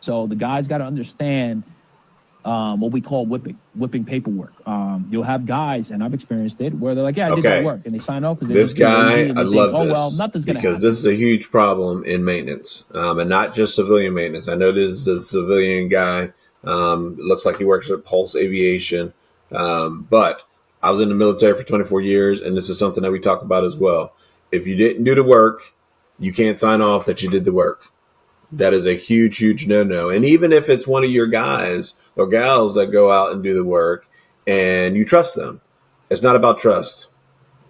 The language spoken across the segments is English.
So the guys got to understand what we call whipping paperwork. You'll have guys, and I've experienced it, where they're like, "Yeah, I did that work," and they sign off because they're This just too lazy guy, and I they love think, "Oh this well, nothing's going to because happen." this is a huge problem in maintenance, and not just civilian maintenance. I know this is a civilian guy. It looks like he works at Pulse Aviation, but I was in the military for 24 years, and this is something that we talk about as well. If you didn't do the work, you can't sign off that you did the work. That is a huge, huge no-no. And even if it's one of your guys or gals that go out and do the work and you trust them, it's not about trust.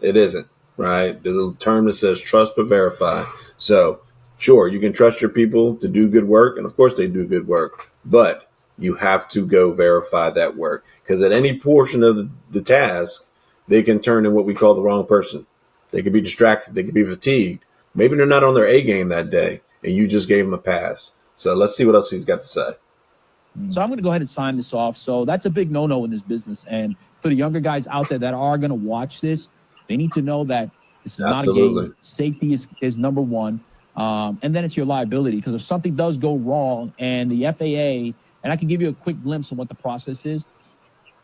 It isn't, right? There's a term that says trust but verify. So, sure, you can trust your people to do good work, and of course they do good work, but you have to go verify that work because at any portion of the task, they can turn in what we call the wrong person. They could be distracted. They could be fatigued. Maybe they're not on their A game that day, and you just gave them a pass. So let's see what else he's got to say. So I'm going to go ahead and sign this off. So that's a big no-no in this business. And for the younger guys out there that are going to watch this, they need to know that this is not a game. Safety is number one. And then it's your liability, because if something does go wrong and the FAA, and I can give you a quick glimpse of what the process is.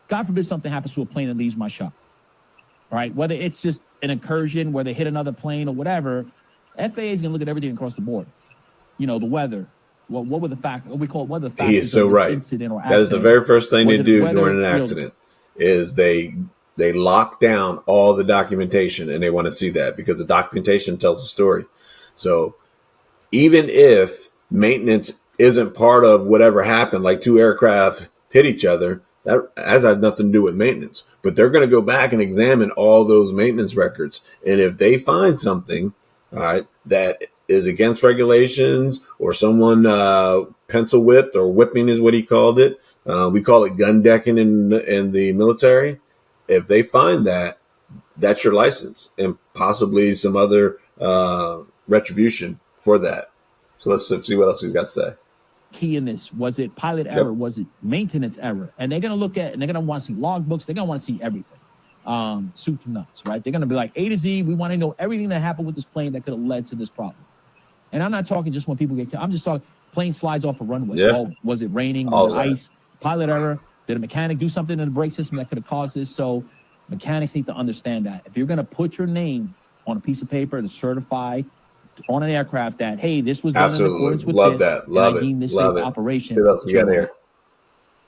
God forbid something happens to a plane that leaves my shop. All right, whether it's just an incursion where they hit another plane or whatever, FAA is going to look at everything across the board. You know, the weather. What were the factors? What we call it, what the factors. He is so right. Incident or that is the very first thing they do during an accident. Is they lock down all the documentation, and they want to see that because the documentation tells the story. So even if maintenance isn't part of whatever happened, like two aircraft hit each other, that has nothing to do with maintenance. But they're going to go back and examine all those maintenance records. And if they find something, all right, that is against regulations, or someone pencil whipped, or whipping is what he called it. We call it gun decking in the military. If they find that, that's your license and possibly some other retribution for that. So let's see what else he's got to say. Key in this, was it pilot error? Was it maintenance error? And they're going to look at, and they're going to want to see logbooks. They're going to want to see everything. Soup to nuts, right? They're going to be like A to Z. We want to know everything that happened with this plane that could have led to this problem. And I'm not talking just when people get killed. I'm just talking plane slides off a runway. Yeah. Oh, was it raining? Was it ice? Pilot error? Did a mechanic do something in the brake system that could have caused this? So mechanics need to understand that. If you're going to put your name on a piece of paper to certify on an aircraft that, hey, this was done in accordance with Love this, that. Love it. I deem this Love safe it. operation. What else we got here?